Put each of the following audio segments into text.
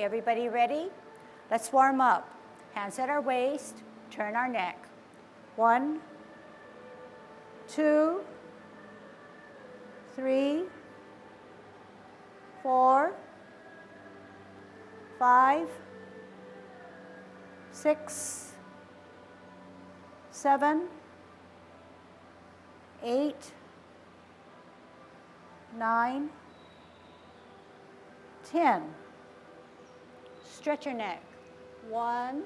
Okay, everybody ready? Let's warm up. Hands at our waist, turn our neck. 1, 2, 3, 4, 5, 6, 7, 8, 9, 10. Stretch your neck. 1,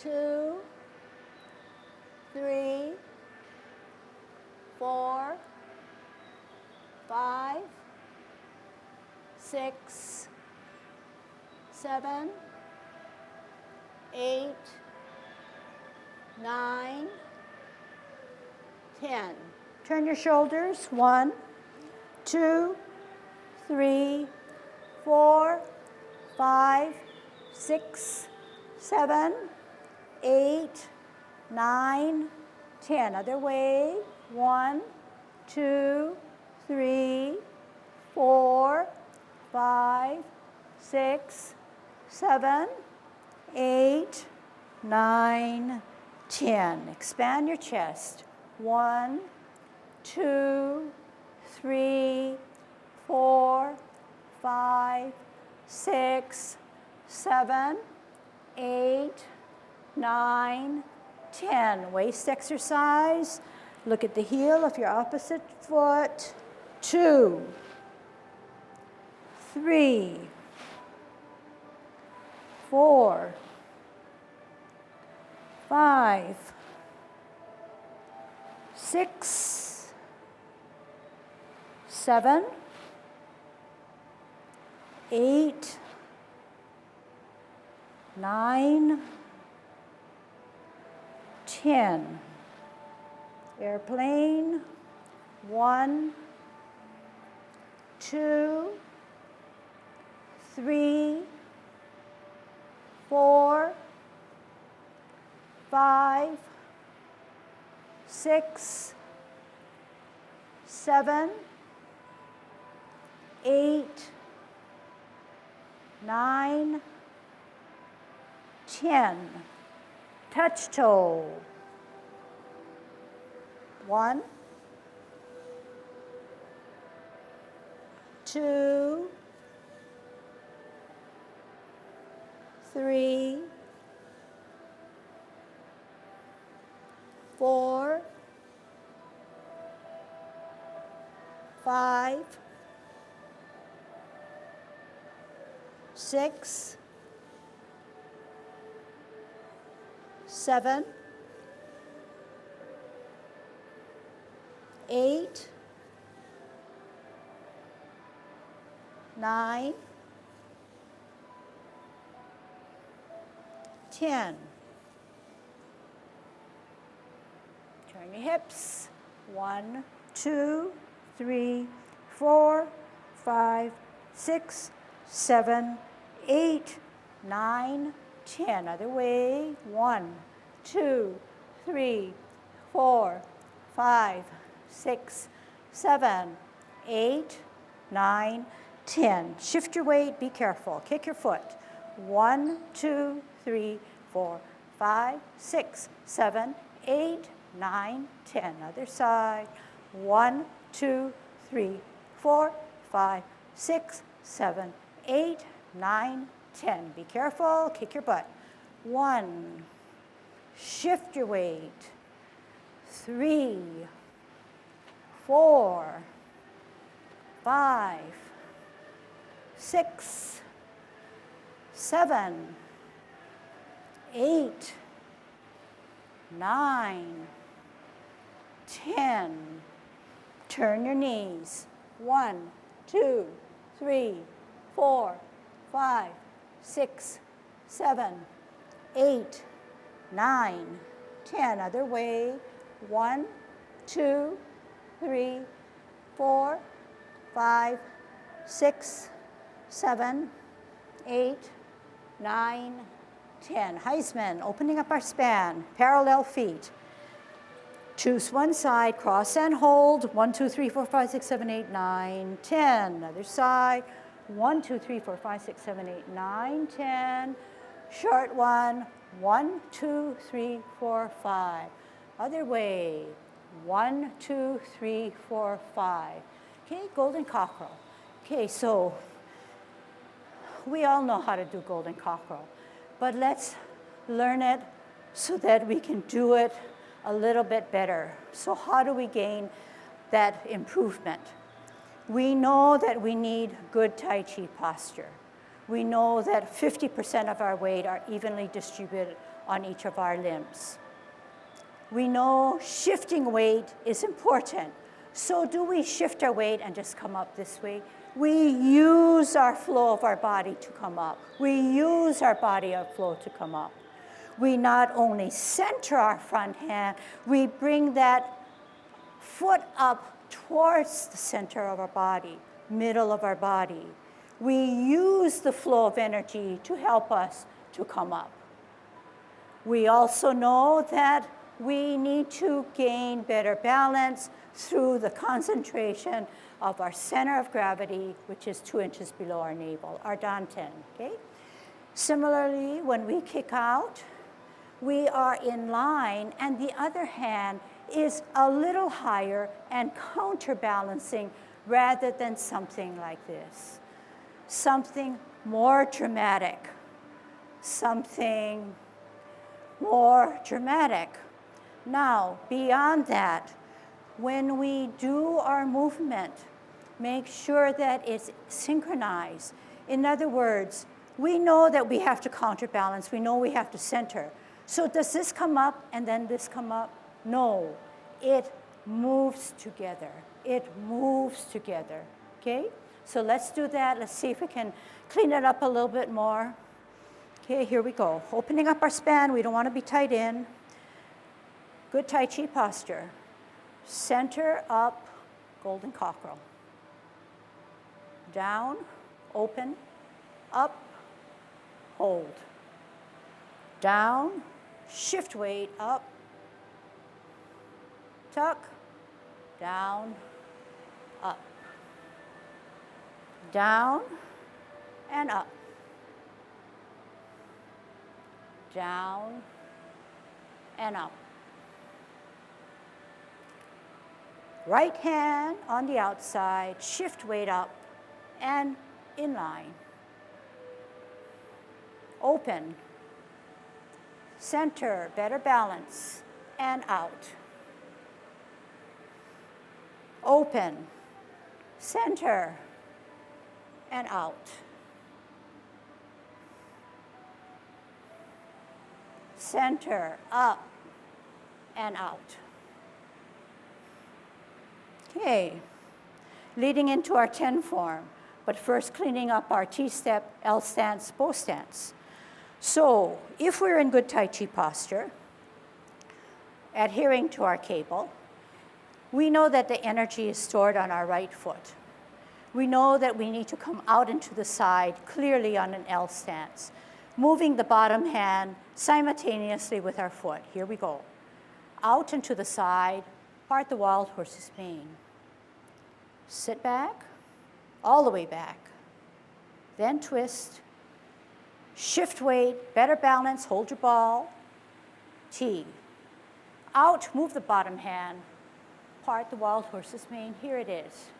2, 3, 4, 5, 6, 7, 8, 9, 10. Turn your shoulders. 1, 2, 3, 4, 5, 6, 7, 8, 9, 10. Other way. 1, 2, 3, 4, 5, 6, 7, 8, 9, 10. Expand your chest. 1, 2, 3, 4, 5, 6, 7, 8, 9, 10. Waist exercise. Look at the heel of your opposite foot. 2, 3, 4, 5, 6, 7, 8, 9, 10. Airplane. 1, 2, 3, 4, 5, 6, 7, 8, 9, 10. Touch toe. 1, 2, 3, 4, 5, 6, 7, 8, 9, 10. Turn your hips. 1, 2, 3, 4, 5, 6, 7, 8, 9, 10. Other way. 1, 2, 3, 4, 5, 6, 7, 8, 9, 10. Shift your weight. Be careful. Kick your foot. 1, 2, 3, 4, 5, 6, 7, 8, 9, 10. Other side. 1, 2, 3, 4, 5, 6, 7, 8, 9, 10. Be careful. Kick your butt. 1. Shift your weight. 3, 4, 5, 6, 7, 8, 9, 10. Turn your knees. 1, 2, 3, 4, 5, 6, 7, 8, 9, 10. Other way. 1, 2, 3, 4, 5, 6, 7, 8, 9, 10. Heisman, opening up our span, parallel feet. Choose one side, cross and hold. 1, 2, 3, 4, 5, 6, 7, 8, 9, 10. Other side. 1, 2, 3, 4, 5, 6, 7, 8, 9, 10. Short one. 1, 2, 3, 4, 5. Other way. 1, 2, 3, 4, 5. Okay, golden cockerel. Okay, so we all know how to do golden cockerel, but let's learn it so that we can do it a little bit better. So how do we gain that improvement? We know that we need good Tai Chi posture. We know that 50% of our weight are evenly distributed on each of our limbs. We know shifting weight is important. So do we shift our weight and just come up this way? We use our flow of our body to come up. We use our body of flow to come up. We not only center our front hand, we bring that foot up towards the center of our body, middle of our body. We use the flow of energy to help us to come up. We also know that we need to gain better balance through the concentration of our center of gravity, which is 2 inches below our navel, our danten, okay? Similarly, when we kick out, we are in line, and the other hand is a little higher and counterbalancing rather than something like this. Something more dramatic, something more dramatic. Now, beyond that, when we do our movement, make sure that it's synchronized. In other words, we know that we have to counterbalance. We know we have to center. So does this come up and then this come up? No, it moves together. It moves together, okay? So let's do that. Let's see if we can clean it up a little bit more. Okay, here we go. Opening up our span. We don't want to be tight in. Good Tai Chi posture. Center up, golden cockerel. Down, open, up, hold. Down, shift weight, up, tuck, down, up. Down and up. Down and up. Right hand on the outside, shift weight up and in line. Open, center, better balance, and out. Open, center, and out. Center, up, and out. Okay, leading into our 10 form, but first cleaning up our T-step, L stance, bow stance. So if we're in good Tai Chi posture, adhering to our cable, we know that the energy is stored on our right foot. We know that we need to come out into the side clearly on an L stance, moving the bottom hand simultaneously with our foot. Here we go. Out and to the side, part the wild horse's mane. Sit back, all the way back. Then twist. Shift weight, better balance, hold your ball. T. Out, move the bottom hand, part the wild horse's mane. Here it is.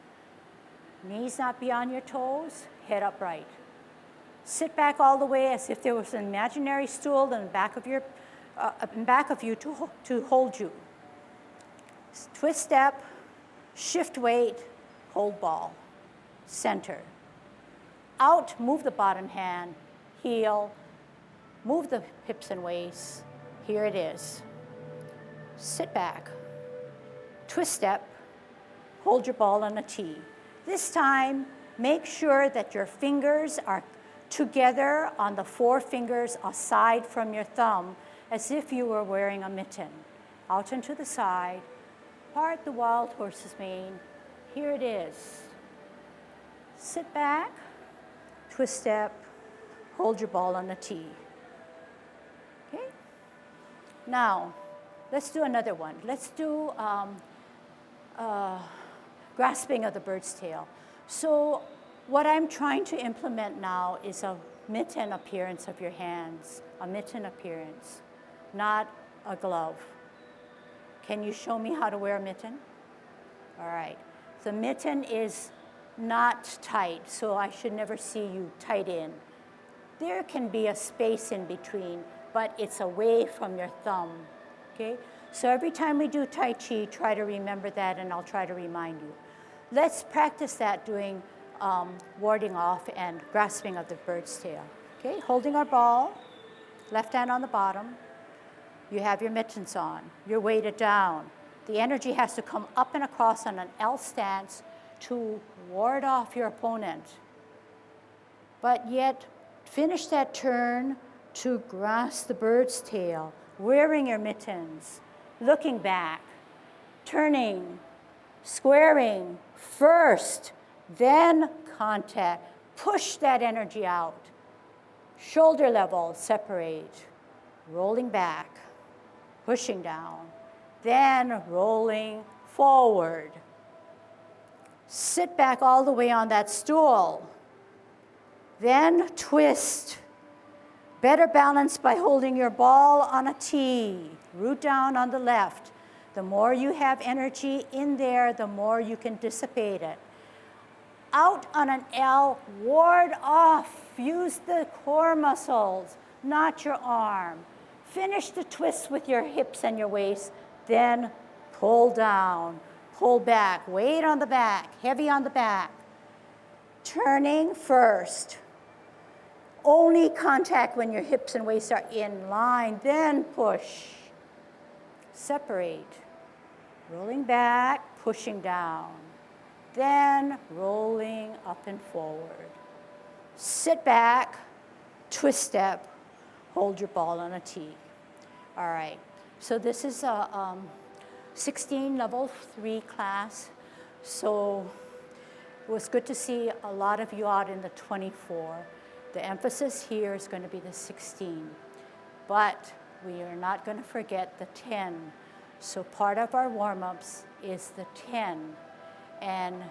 Knees not beyond your toes, head upright. Sit back all the way as if there was an imaginary stool in the back of you to hold you. Twist step, shift weight, hold ball, center. Out, move the bottom hand, heel, move the hips and waist. Here it is. Sit back, twist step, hold your ball on a T. This time, make sure that your fingers are together on the 4 fingers aside from your thumb, as if you were wearing a mitten. Out and to the side, part the wild horse's mane. Here it is. Sit back, twist step, hold your ball on a T. Okay? Now, let's do another one. Let's do grasping of the bird's tail. So What I'm trying to implement now is a mitten appearance of your hands, a mitten appearance, not a glove. Can you show me how to wear a mitten? All right. The mitten is not tight, so I should never see you tight in. There can be a space in between, but it's away from your thumb, okay? So every time we do Tai Chi, try to remember that, and I'll try to remind you. Let's practice that doing warding off and grasping of the bird's tail, okay? Holding our ball, left hand on the bottom. You have your mittens on. You're weighted down. The energy has to come up and across on an L stance to ward off your opponent. But yet, finish that turn to grasp the bird's tail, wearing your mittens, looking back, turning, squaring first, then contact. Push that energy out. Shoulder level, separate, rolling back, pushing down, then rolling forward. Sit back all the way on that stool. Then twist. Better balance by holding your ball on a T. Root down on the left. The more you have energy in there, the more you can dissipate it. Out on an L, ward off. Use the core muscles, not your arm. Finish the twist with your hips and your waist, then pull down, pull back, weight on the back, heavy on the back. Turning first. Only contact when your hips and waist are in line, then push. Separate. Rolling back, pushing down. Then rolling up and forward. Sit back, twist step, hold your ball on a T. All right, so this is a 16 level 3 class. So it was good to see a lot of you out in the 24. The emphasis here is going to be the 16, but we are not going to forget the 10. So part of our warm-ups is the 10. And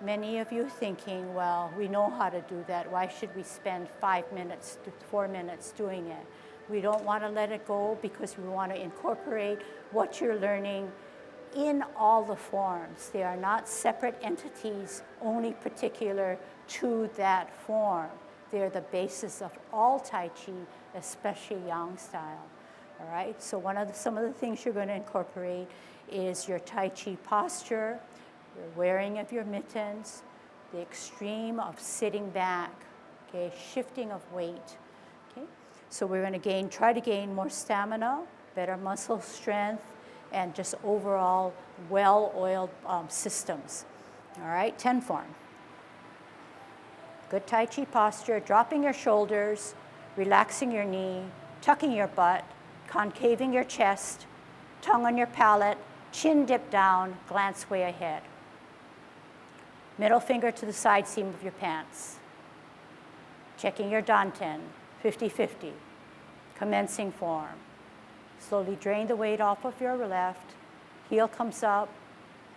many of you thinking, well, we know how to do that. Why should we spend 5 minutes to 4 minutes doing it? We don't want to let it go because we want to incorporate what you're learning in all the forms. They are not separate entities, only particular to that form. They're the basis of all Tai Chi, especially Yang style. All right, so some of the things you're going to incorporate is your Tai Chi posture, your wearing of your mittens, the extreme of sitting back, okay, shifting of weight. Okay, so we're going to try to gain more stamina, better muscle strength, and just overall well-oiled systems. All right, 10 form. Good Tai Chi posture, dropping your shoulders, relaxing your knee, tucking your butt, concaving your chest, tongue on your palate, chin dip down, glance way ahead. Middle finger to the side seam of your pants. Checking your danten, 50-50. Commencing form. Slowly drain the weight off of your left. Heel comes up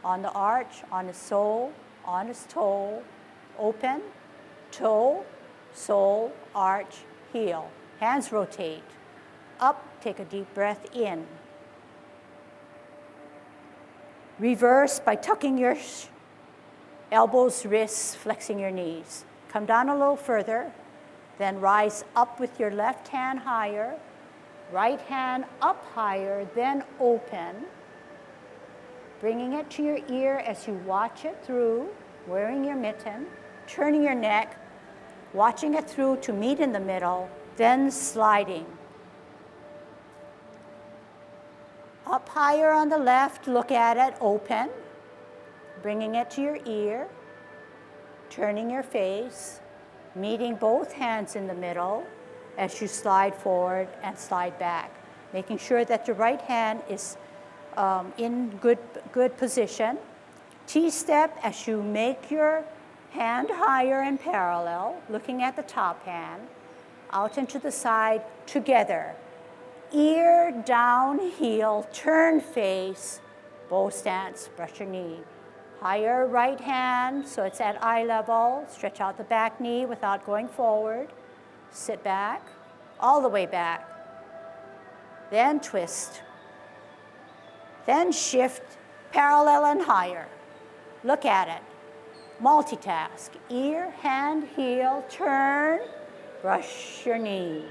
on the arch, on the sole, on his toe. Open, toe, sole, arch, heel. Hands rotate. Up, take a deep breath in. Reverse by tucking your elbows, wrists, flexing your knees. Come down a little further, then rise up with your left hand higher, right hand up higher, then open, bringing it to your ear as you watch it through, wearing your mitten, turning your neck, watching it through to meet in the middle, then sliding. Up higher on the left, look at it, open, bringing it to your ear, turning your face, meeting both hands in the middle as you slide forward and slide back, making sure that the right hand is in good position. T-step as you make your hand higher and parallel, looking at the top hand, out and to the side, together. Ear down, heel, turn face, bow stance, brush your knee. Higher right hand, so it's at eye level. Stretch out the back knee without going forward. Sit back, all the way back. Then twist. Then shift, parallel and higher. Look at it. Multitask. Ear, hand, heel, turn, brush your knee.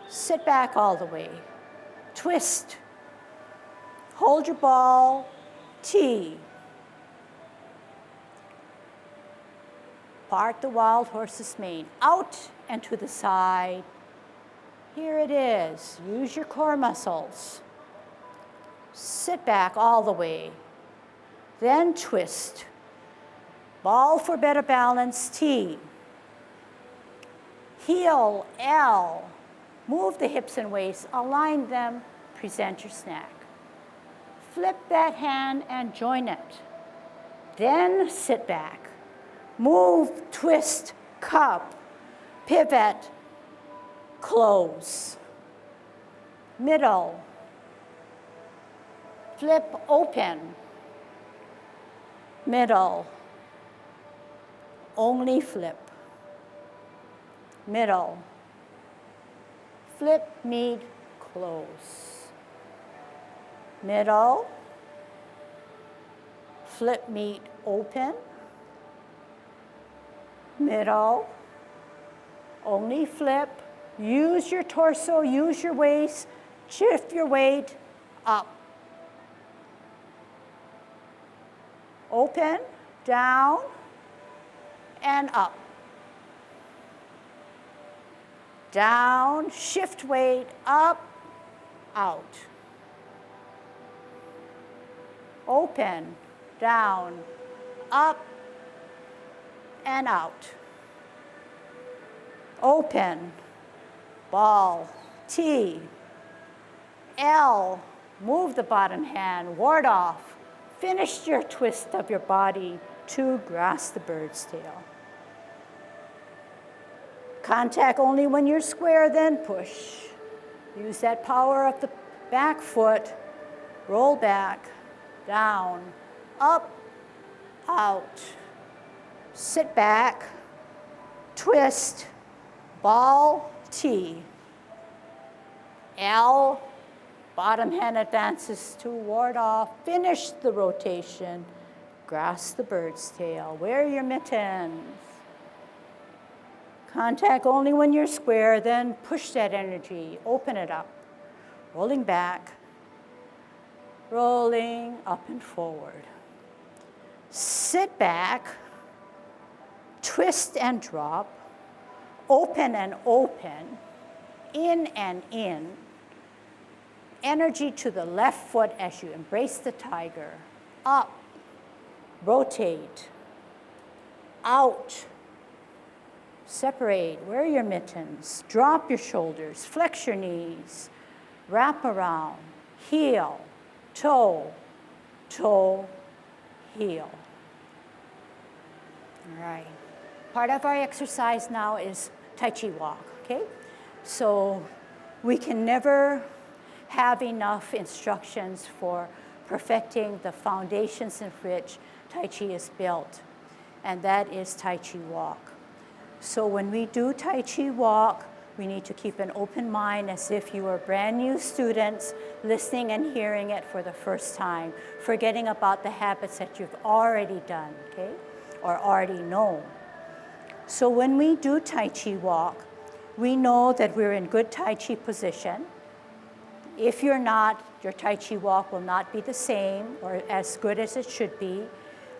Sit back all the way. Twist. Hold your ball, T. Part the wild horse's mane. Out and to the side. Here it is. Use your core muscles. Sit back all the way. Then twist. Ball for better balance, T. Heel, L. Move the hips and waist, align them, present your snack. Flip that hand and join it. Then sit back. Move, twist, cup, pivot, close. Middle. Flip, open. Middle. Only flip. Middle. Flip, meet, close. Middle. Flip, meet, open. Middle. Only flip. Use your torso, use your waist, shift your weight up. Open, down, and up. Down, shift weight, up, out. Open, down, up, and out. Open, ball, T, L, move the bottom hand, ward off. Finish your twist of your body to grasp the bird's tail. Contact only when you're square, then push. Use that power of the back foot. Roll back, down, up, out. Sit back, twist, ball, T. L, bottom hand advances to ward off. Finish the rotation. Grasp the bird's tail. Wear your mittens. Contact only when you're square, then push that energy. Open it up. Rolling back. Rolling up and forward. Sit back. Twist and drop. Open and open. In and in. Energy to the left foot as you embrace the tiger. Up. Rotate. Out. Separate. Wear your mittens. Drop your shoulders. Flex your knees. Wrap around. Heel. Toe. Toe. Heel. All right. Part of our exercise now is Tai Chi walk, okay? So we can never have enough instructions for perfecting the foundations in which Tai Chi is built, and that is Tai Chi walk. So when we do Tai Chi walk, we need to keep an open mind as if you were brand new students listening and hearing it for the first time, forgetting about the habits that you've already done, okay, or already know. So when we do Tai Chi walk, we know that we're in good Tai Chi position. If you're not, your Tai Chi walk will not be the same or as good as it should be.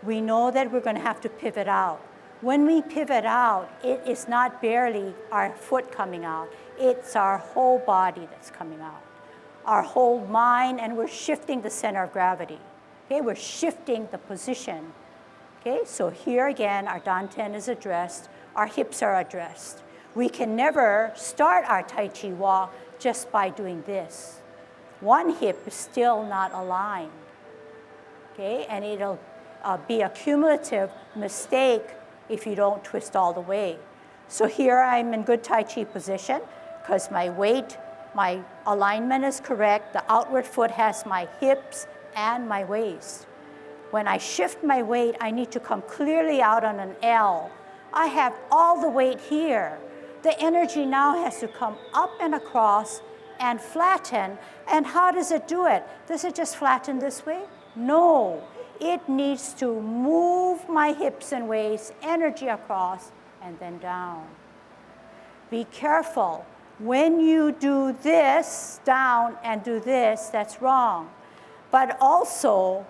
We know that we're going to have to pivot out. When we pivot out, it is not barely our foot coming out. It's our whole body that's coming out. Our whole mind, and we're shifting the center of gravity. Okay, we're shifting the position. Okay, so here again, our dantian is addressed. Our hips are addressed. We can never start our Tai Chi walk just by doing this. One hip is still not aligned. Okay, and it'll be a cumulative mistake if you don't twist all the way. So here I'm in good Tai Chi position because my weight, my alignment is correct. The outward foot has my hips and my waist. When I shift my weight, I need to come clearly out on an L. I have all the weight here. The energy now has to come up and across and flatten. And how does it do it? Does it just flatten this way? No. It needs to move my hips and waist, energy across, and then down. Be careful. When you do this down and do this, that's wrong. But also,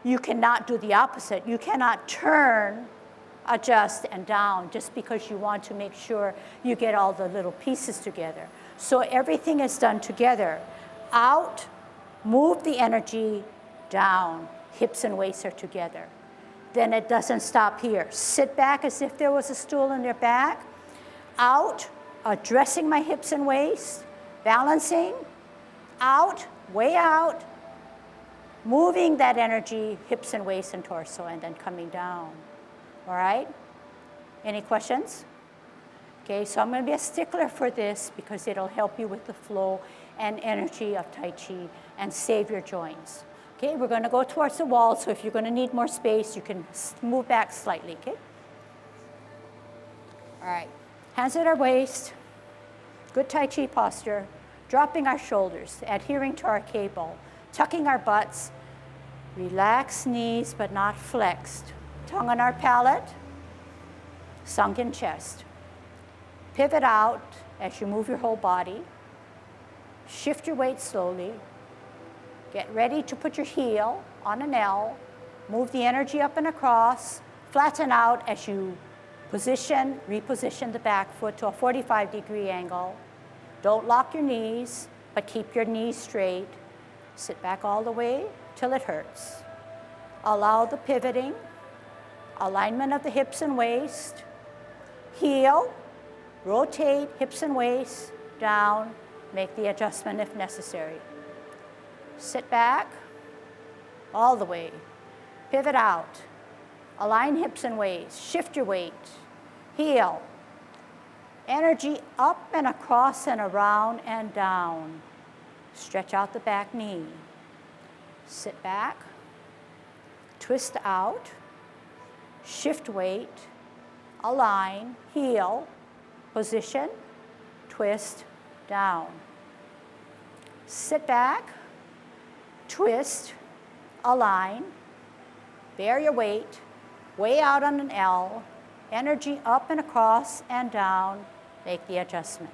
you cannot do the opposite. You cannot turn, adjust, and down just because you want to make sure you get all the little pieces together. So everything is done together. Out, move the energy, down. Hips and waist are together. Then it doesn't stop here. Sit back as if there was a stool in your back. Out, addressing my hips and waist, balancing. Out, way out, moving that energy, hips and waist and torso, and then coming down. All right? Any questions? Okay, so I'm going to be a stickler for this because it'll help you with the flow and energy of Tai Chi and save your joints. Okay, we're going to go towards the wall, so if you're going to need more space, you can move back slightly, okay? All right, hands at our waist, good Tai Chi posture, dropping our shoulders, adhering to our cable, tucking our butts, relaxed knees but not flexed, tongue on our palate, sunken chest. Pivot out as you move your whole body, shift your weight slowly. Get ready to put your heel on an L, move the energy up and across, flatten out as you reposition the back foot to a 45-degree angle. Don't lock your knees, but keep your knees straight. Sit back all the way till it hurts. Allow the pivoting, alignment of the hips and waist, heel, rotate hips and waist, down, make the adjustment if necessary. Sit back, all the way. Pivot out. Align hips and waist. Shift your weight. Heel. Energy up and across and around and down. Stretch out the back knee. Sit back. Twist out. Shift weight. Align. Heel. Position. Twist. Down. Sit back. Twist, align, bear your weight, way out on an L, energy up and across and down, make the adjustment.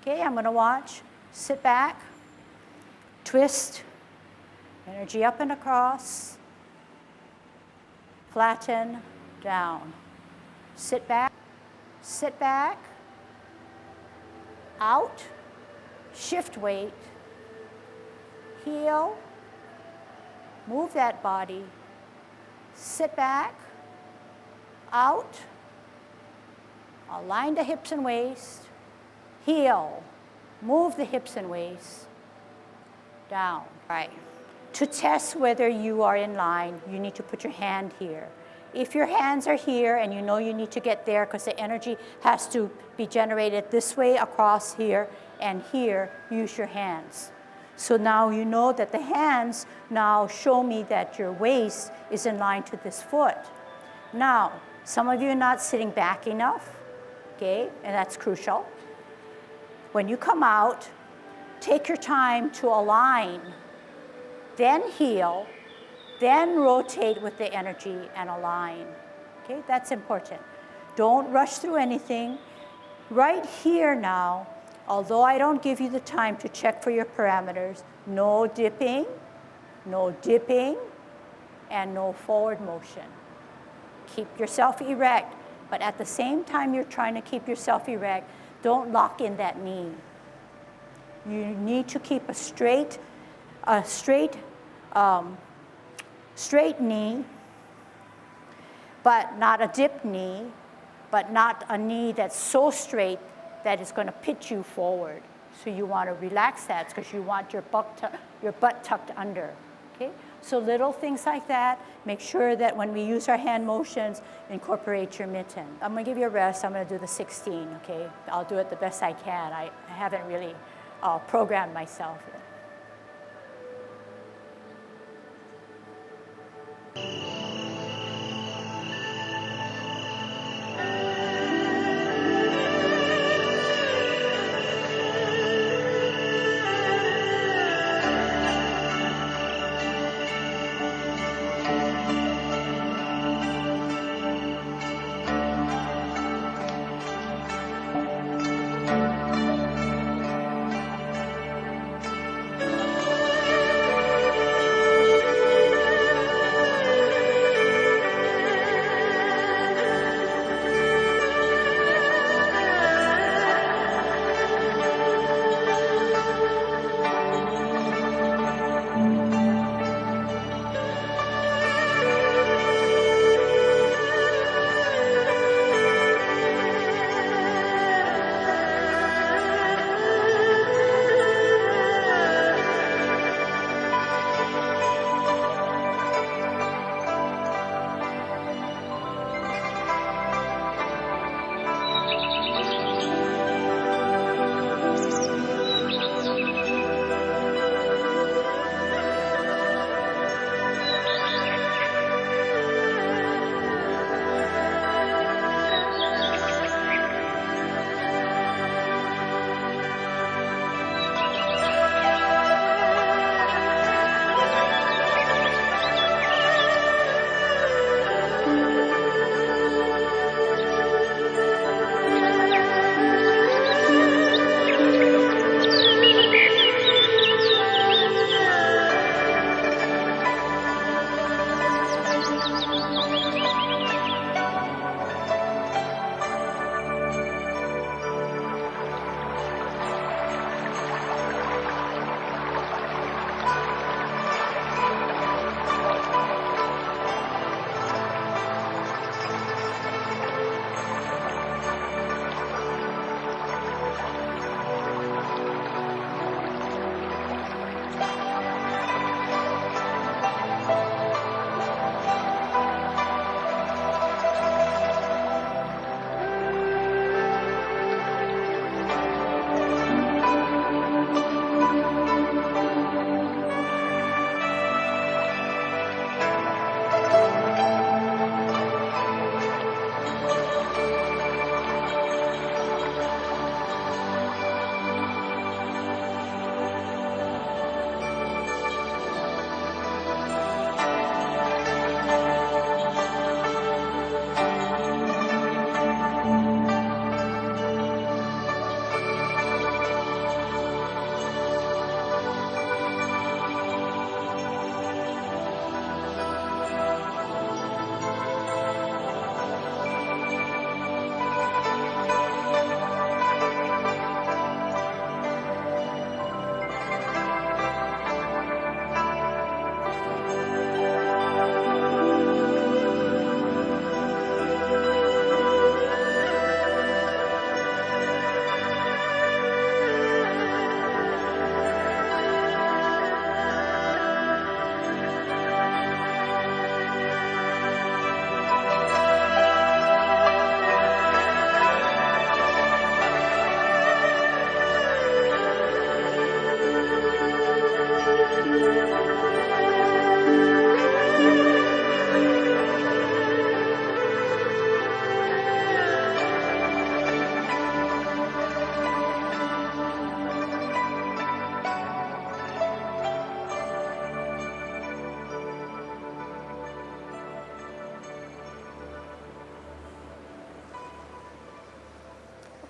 Okay, I'm going to watch. Sit back, twist, energy up and across, flatten, down. Sit back, out, shift weight, heel, move that body, sit back, out, align the hips and waist, heel, move the hips and waist, down. Right. To test whether you are in line, you need to put your hand here. If your hands are here and you know you need to get there because the energy has to be generated this way, across here, and here, use your hands. So now you know that the hands now show me that your waist is in line to this foot. Now, some of you are not sitting back enough, okay, and that's crucial. When you come out, take your time to align, then heel, then rotate with the energy and align. Okay, that's important. Don't rush through anything. Right here now, although I don't give you the time to check for your parameters, no dipping, and no forward motion. Keep yourself erect, but at the same time you're trying to keep yourself erect, don't lock in that knee. You need to keep a straight knee, but not a dip knee, but not a knee that's so straight that is going to pitch you forward. So you want to relax that because you want your butt tucked under. Okay? So little things like that. Make sure that when we use our hand motions, incorporate your mitten. I'm going to give you a rest. I'm going to do the 16. Okay? I'll do it the best I can. I haven't really programmed myself yet.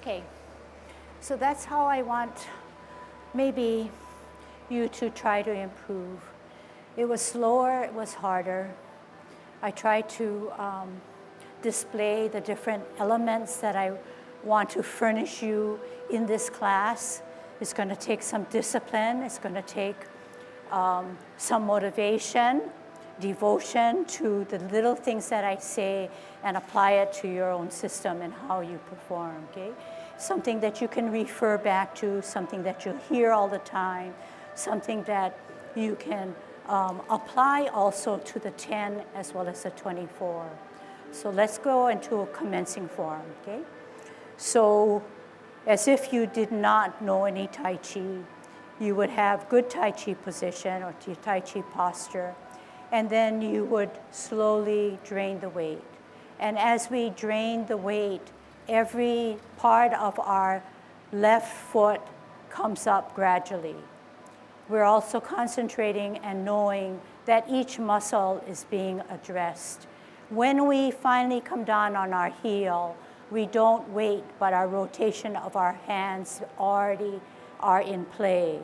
Okay, so that's how I want maybe you to try to improve. It was slower, it was harder. I tried to display the different elements that I want to furnish you in this class. It's going to take some discipline. It's going to take some motivation, devotion to the little things that I say and apply it to your own system and how you perform, okay? Something that you can refer back to, something that you'll hear all the time, something that you can apply also to the 10 as well as the 24. So let's go into a commencing form, okay? So as if you did not know any Tai Chi, you would have good Tai Chi position or Tai Chi posture, and then you would slowly drain the weight. And as we drain the weight, every part of our left foot comes up gradually. We're also concentrating and knowing that each muscle is being addressed. When we finally come down on our heel, we don't wait, but our rotation of our hands already are in play.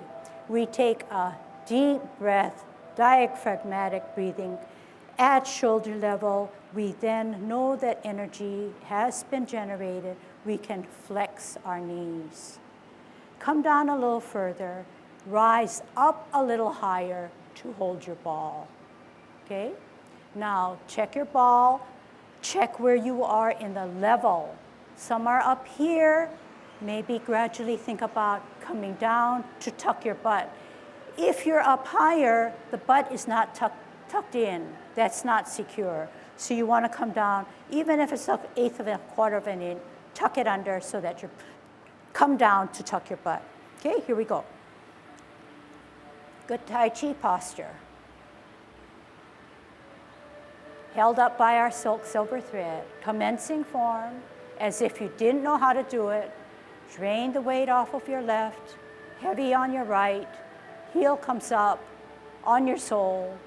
We take a deep breath, diaphragmatic breathing at shoulder level. We then know that energy has been generated. We can flex our knees. Come down a little further, rise up a little higher to hold your ball, okay? Now check your ball, check where you are in the level. Some are up here. Maybe gradually think about coming down to tuck your butt. If you're up higher, the butt is not tucked in. That's not secure. So you want to come down, even if it's an eighth of a quarter of an inch, tuck it under so that you come down to tuck your butt. Okay, here we go. Good Tai Chi posture. Held up by our silver thread. Commencing form, as if you didn't know how to do it. Drain the weight off of your left, heavy on your right. Heel comes up on your sole,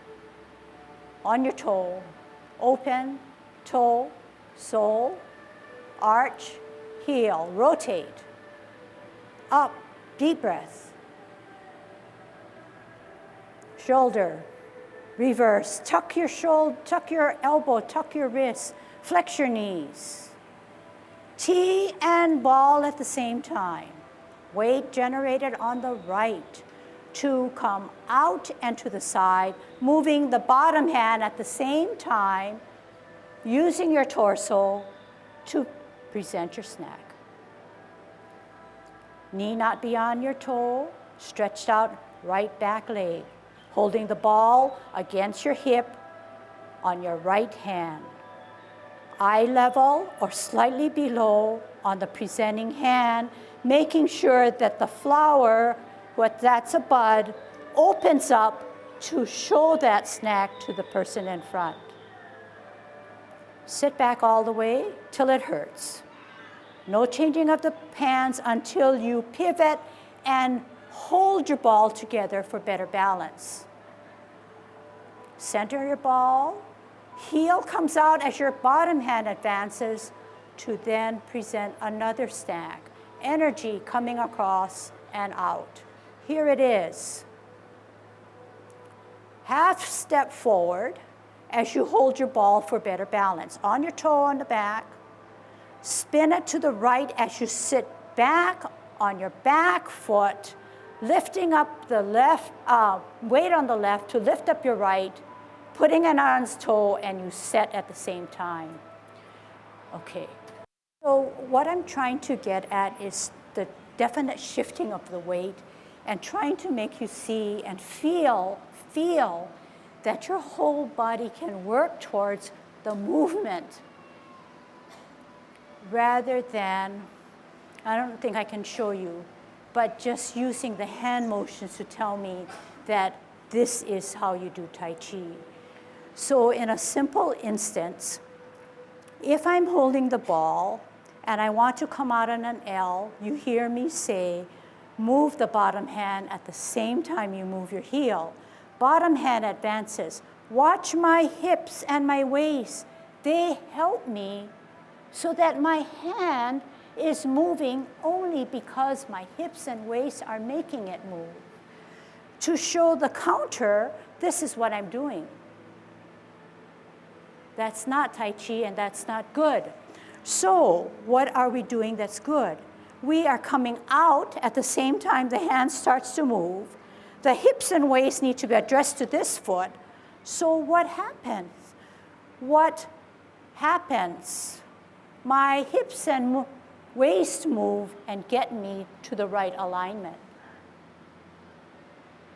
on your toe. Open, toe, sole, arch, heel, rotate. Up, deep breath. Shoulder, reverse. Tuck your shoulder, tuck your elbow, tuck your wrist, flex your knees. T and ball at the same time. Weight generated on the right to come out and to the side, moving the bottom hand at the same time, using your torso to present your snack. Knee not beyond your toe, stretched out right back leg, holding the ball against your hip on your right hand. Eye level or slightly below on the presenting hand, making sure that the flower, what that's a bud, opens up to show that snack to the person in front. Sit back all the way till it hurts. No changing of the hands until you pivot and hold your ball together for better balance. Center your ball. Heel comes out as your bottom hand advances to then present another snack. Energy coming across and out. Here it is. Half step forward as you hold your ball for better balance. On your toe on the back. Spin it to the right as you sit back on your back foot, lifting up the left, weight on the left to lift up your right, putting it on its toe, and you set at the same time. Okay. So what I'm trying to get at is the definite shifting of the weight and trying to make you see and feel that your whole body can work towards the movement rather than, I don't think I can show you, but just using the hand motions to tell me that this is how you do Tai Chi. So in a simple instance, if I'm holding the ball and I want to come out on an L, you hear me say, move the bottom hand at the same time you move your heel. Bottom hand advances. Watch my hips and my waist. They help me so that my hand is moving only because my hips and waist are making it move. To show the counter, this is what I'm doing. That's not Tai Chi and that's not good. So what are we doing that's good? We are coming out at the same time the hand starts to move. The hips and waist need to be addressed to this foot. So what happens? What happens? My hips and waist move and get me to the right alignment.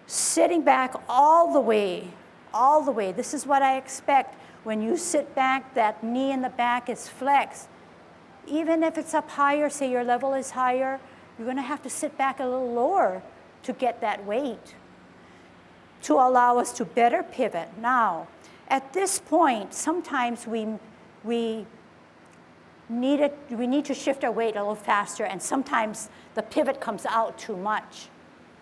Sitting back all the way, all the way. This is what I expect. When you sit back, that knee in the back is flexed. Even if it's up higher, say your level is higher, you're going to have to sit back a little lower to get that weight to allow us to better pivot. Now, at this point, sometimes we need to shift our weight a little faster, and sometimes the pivot comes out too much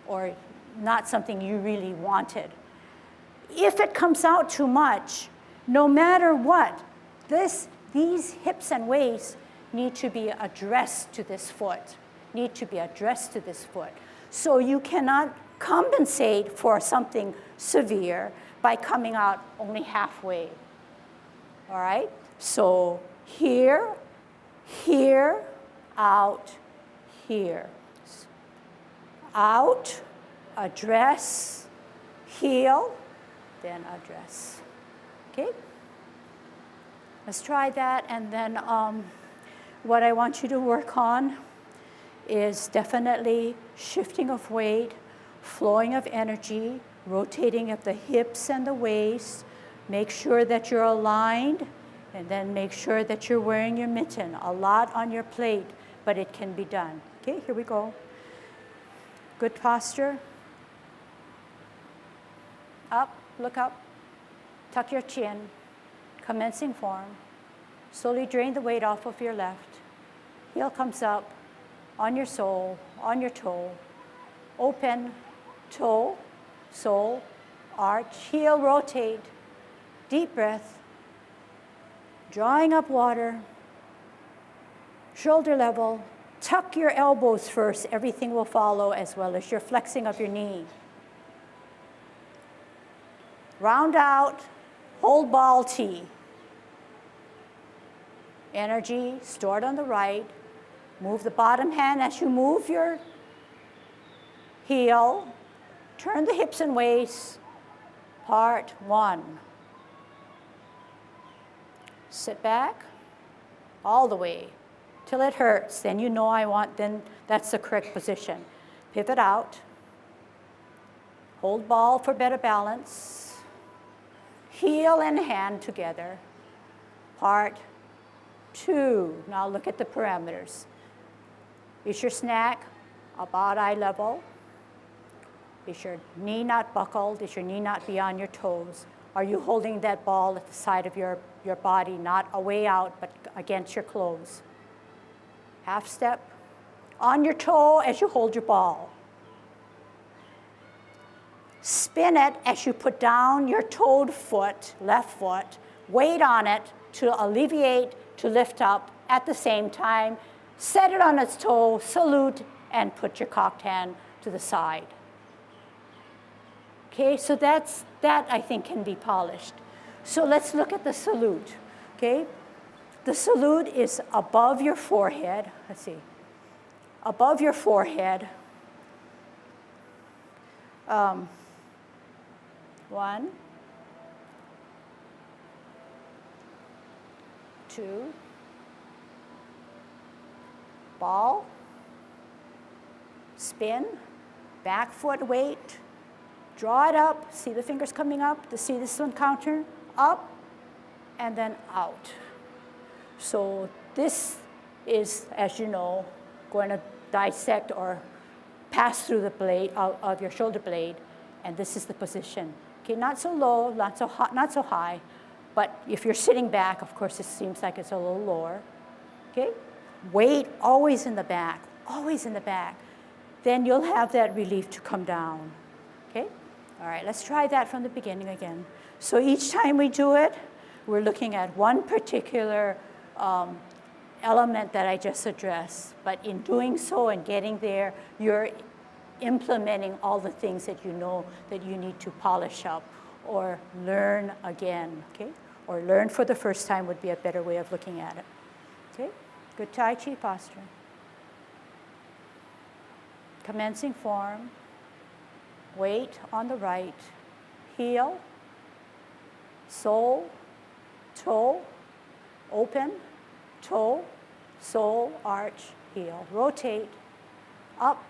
or not something you really wanted. If it comes out too much, no matter what, these hips and waist need to be addressed to this foot, need to be addressed to this foot. So you cannot compensate for something severe by coming out only halfway. All right? So here, here, out, here. Out, address, heel, then address. Okay? Let's try that, and then what I want you to work on is definitely shifting of weight, flowing of energy, rotating of the hips and the waist. Make sure that you're aligned, and then make sure that you're wearing your mitten. A lot on your plate, but it can be done. Okay, here we go. Good posture. Up, look up. Tuck your chin. Commencing form. Slowly drain the weight off of your left. Heel comes up on your sole, on your toe. Open, toe, sole, arch, heel rotate. Deep breath. Drawing up water. Shoulder level. Tuck your elbows first. Everything will follow, as well as your flexing of your knee. Round out. Hold ball T. Energy stored on the right. Move the bottom hand as you move your heel. Turn the hips and waist. Part 1. Sit back all the way till it hurts. Then you know then that's the correct position. Pivot out. Hold ball for better balance. Heel and hand together. Part 2. Now look at the parameters. Is your snack about eye level? Is your knee not buckled? Is your knee not beyond your toes? Are you holding that ball at the side of your body, not away out, but against your clothes? Half step. On your toe as you hold your ball. Spin it as you put down your toed foot, left foot, weight on it to alleviate, to lift up at the same time. Set it on its toe, salute, and put your cocked hand to the side. Okay, so that I think can be polished. So let's look at the salute, okay? The salute is above your forehead. Let's see. Above your forehead. 1, 2, ball, spin, back foot weight, draw it up, see the fingers coming up, to see this one counter, up, and then out. So this is, as you know, going to dissect or pass through the blade of your shoulder blade, and this is the position. Okay, not so low, not so high, but if you're sitting back, of course, it seems like it's a little lower. Okay, weight always in the back, always in the back. Then you'll have that relief to come down. Okay, all right, let's try that from the beginning again. So each time we do it, we're looking at one particular element that I just addressed. But in doing so and getting there, you're implementing all the things that you know that you need to polish up or learn again, okay? Or learn for the first time would be a better way of looking at it, okay? Good Tai Chi posture. Commencing form, weight on the right, heel, sole, toe, open, toe, sole, arch, heel. Rotate, up,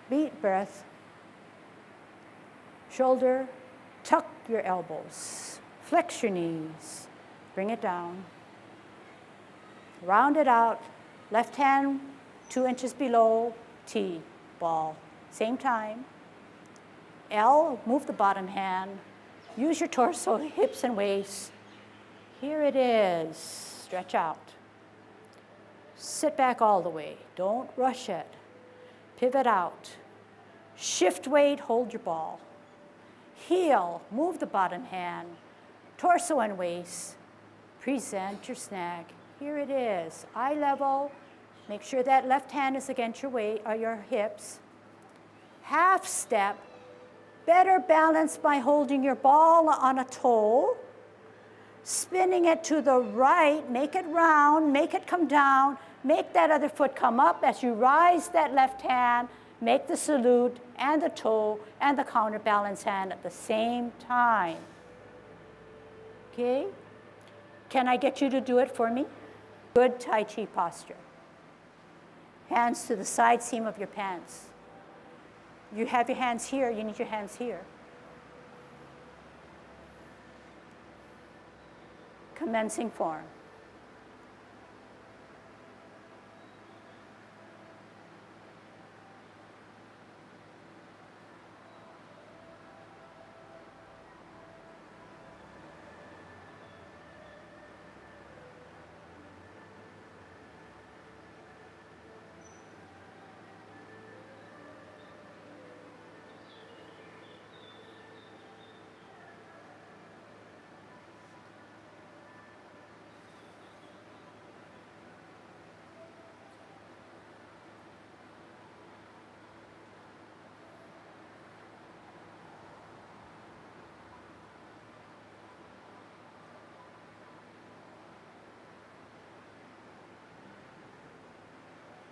beat breath, shoulder, tuck your elbows, flex your knees, bring it down. Round it out, left hand 2 inches below, T, ball. Same time. L, move the bottom hand. Use your torso, hips and waist. Here it is, stretch out. Sit back all the way, don't rush it. Pivot out. Shift weight, hold your ball. Heel, move the bottom hand. Torso and waist. Present your snag. Here it is, eye level. Make sure that left hand is against your weight or your hips. Half step, better balance by holding your ball on a toe. Spinning it to the right, make it round, make it come down, make that other foot come up as you rise that left hand, make the salute and the toe and the counterbalance hand at the same time. Okay? Can I get you to do it for me? Good Tai Chi posture. Hands to the side seam of your pants. You have your hands here, you need your hands here. Commencing form.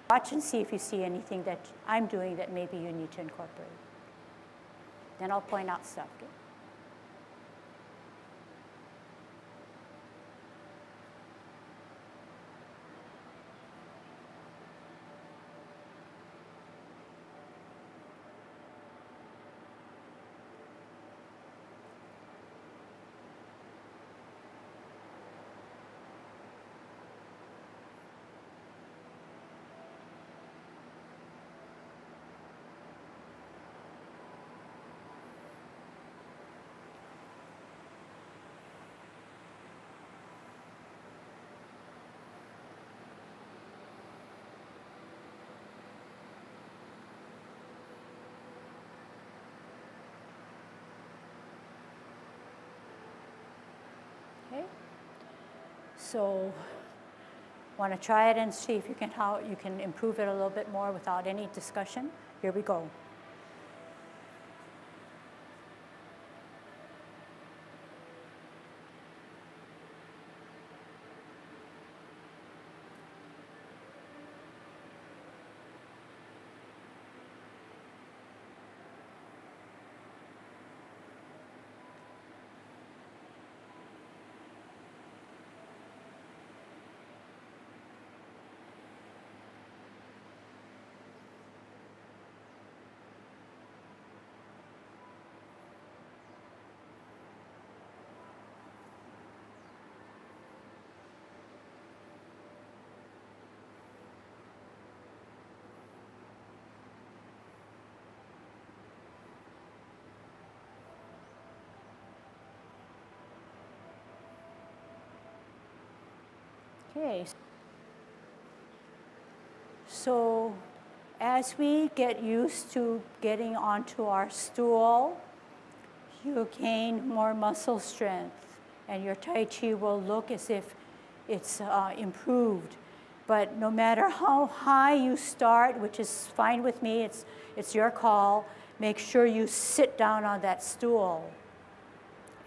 Watch and see if you see anything that I'm doing that maybe you need to incorporate. Then I'll point out stuff. Okay? Okay? So, want to try it and see if you can how you can improve it a little bit more without any discussion? Here we go. Okay, so as we get used to getting onto our stool, you gain more muscle strength and your Tai Chi will look as if it's improved. But no matter how high you start, which is fine with me, it's your call, make sure you sit down on that stool.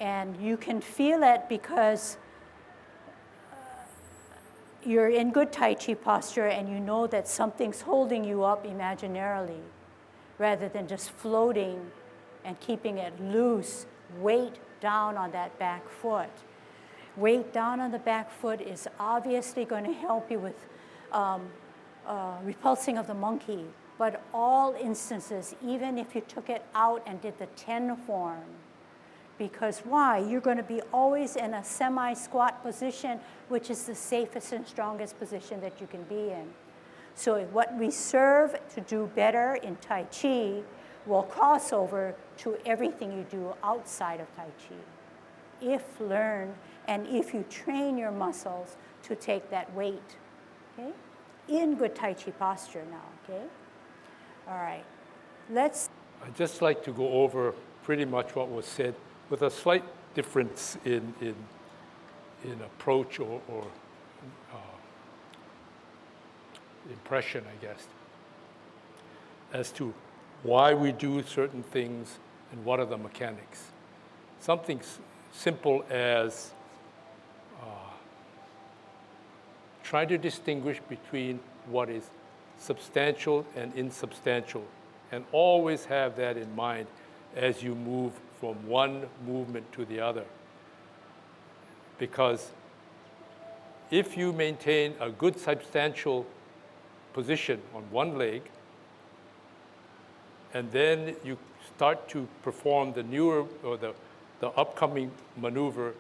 And you can feel it because you're in good Tai Chi posture and you know that something's holding you up imaginarily rather than just floating and keeping it loose. Weight down on that back foot. Weight down on the back foot is obviously going to help you with repulsing of the monkey. But all instances, even if you took it out and did the 10 form, because why? You're going to be always in a semi-squat position, which is the safest and strongest position that you can be in. So what we serve to do better in Tai Chi will cross over to everything you do outside of Tai Chi, if learned and if you train your muscles to take that weight, okay? In good Tai Chi posture now, okay? All right, I'd just like to go over pretty much what was said with a slight difference in approach or impression, I guess, as to why we do certain things and what are the mechanics. Something simple as trying to distinguish between what is substantial and insubstantial, and always have that in mind as you move from one movement to the other. Because if you maintain a good substantial position on one leg, and then you start to perform the newer or the upcoming maneuver,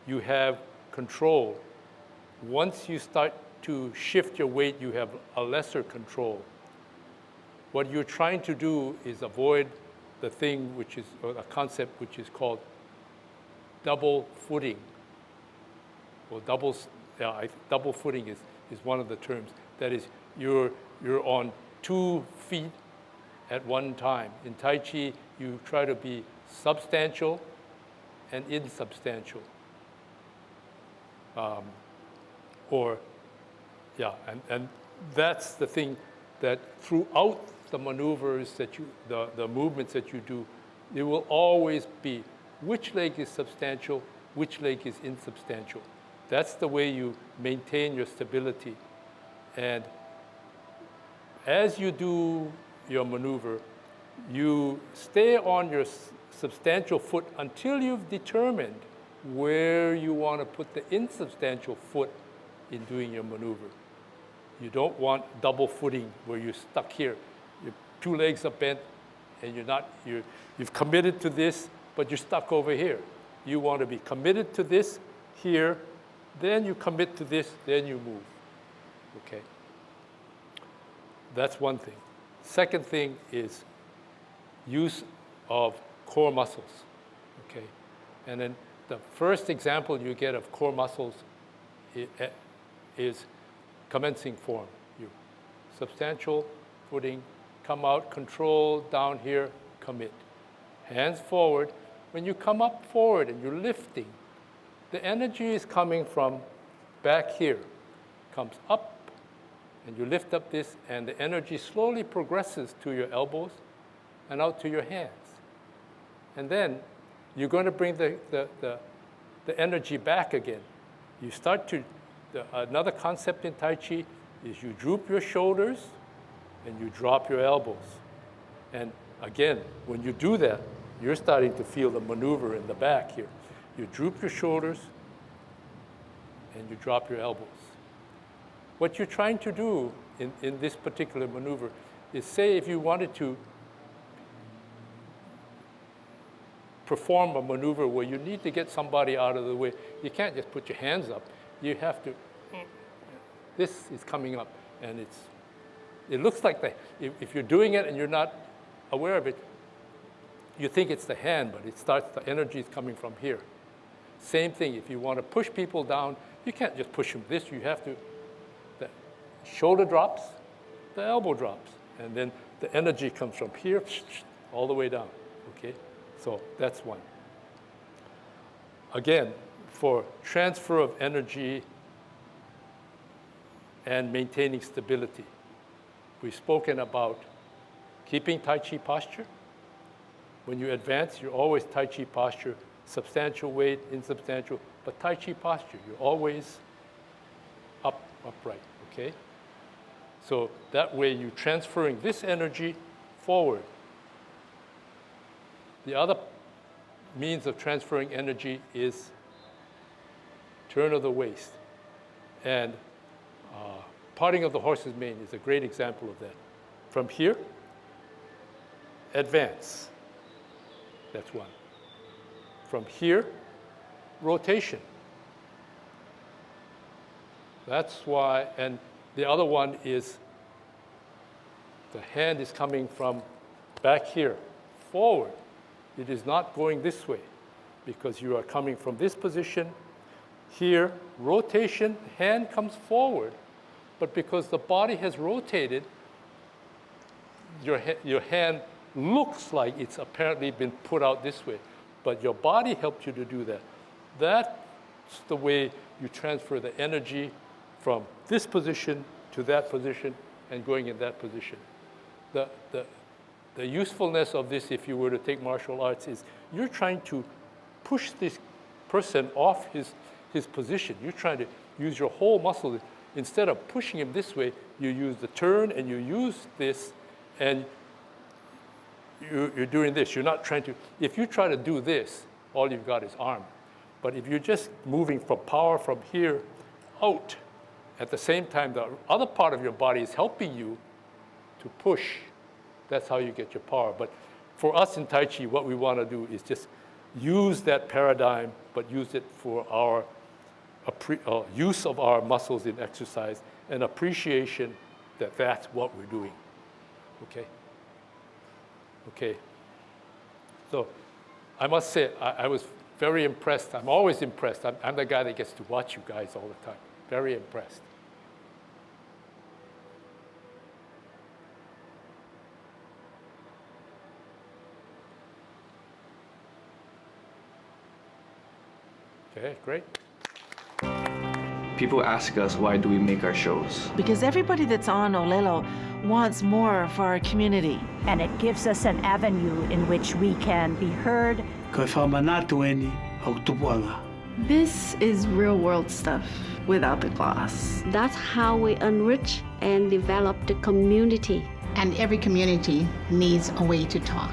you have control. Once you start to shift your weight, you have a lesser control. What you're trying to do is avoid the thing which is, or a concept which is called double footing. Well, double footing is one of the terms. That is, you're on 2 feet at one time. In Tai Chi, you try to be substantial and insubstantial. And that's the thing that throughout the maneuvers that the movements that you do, it will always be which leg is substantial, which leg is insubstantial. That's the way you maintain your stability. And as you do your maneuver, you stay on your substantial foot until you've determined where you want to put the insubstantial foot in doing your maneuver. You don't want double footing where you're stuck here. Your 2 legs are bent and you've committed to this, but you're stuck over here. You want to be committed to this here, then you commit to this, then you move, okay? That's one thing. Second thing is use of core muscles, okay? And then the first example you get of core muscles is commencing form. You substantial footing, come out, control, down here, commit. Hands forward. When you come up forward and you're lifting, the energy is coming from back here, comes up, and you lift up this, and the energy slowly progresses to your elbows and out to your hands. And then you're going to bring the energy back again. You start to, another concept in Tai Chi is you droop your shoulders and you drop your elbows. And again, when you do that, you're starting to feel the maneuver in the back here. You droop your shoulders and you drop your elbows. What you're trying to do in this particular maneuver is, say if you wanted to perform a maneuver where you need to get somebody out of the way, you can't just put your hands up. You have to, this is coming up, and it looks like if you're doing it and you're not aware of it, you think it's the hand, but the energy is coming from here. Same thing, if you want to push people down, you can't just push them this, you have to, the shoulder drops, the elbow drops, and then the energy comes from here all the way down, okay? So that's one. Again, for transfer of energy and maintaining stability. We've spoken about keeping Tai Chi posture. When you advance, you're always Tai Chi posture, substantial weight, insubstantial, but Tai Chi posture, you're always upright, okay? So that way you're transferring this energy forward. The other means of transferring energy is turn of the waist. And parting of the horse's mane is a great example of that. From here, advance. That's one. From here, rotation. That's why, and the other one is the hand is coming from back here, forward. It is not going this way because you are coming from this position. Here, rotation, hand comes forward, but because the body has rotated, your hand looks like it's apparently been put out this way, but your body helped you to do that. That's the way you transfer the energy from this position to that position and going in that position. The usefulness of this, if you were to take martial arts, is you're trying to push this person off his position. You're trying to use your whole muscle. Instead of pushing him this way, you use the turn and you use this, and you're doing this. You're not trying to, if you try to do this, all you've got is arm. But if you're just moving from power from here out, at the same time, the other part of your body is helping you to push. That's how you get your power. But for us in Tai Chi, what we want to do is just use that paradigm, but use it for our use of our muscles in exercise and appreciation that that's what we're doing. Okay? Okay. So I must say, I was very impressed. I'm always impressed. I'm the guy that gets to watch you guys all the time. Very impressed. Okay, great. People ask us, why do we make our shows? Because everybody that's on Olelo wants more for our community. And it gives us an avenue in which we can be heard. This is real world stuff without the gloss. That's how we enrich and develop the community. And every community needs a way to talk.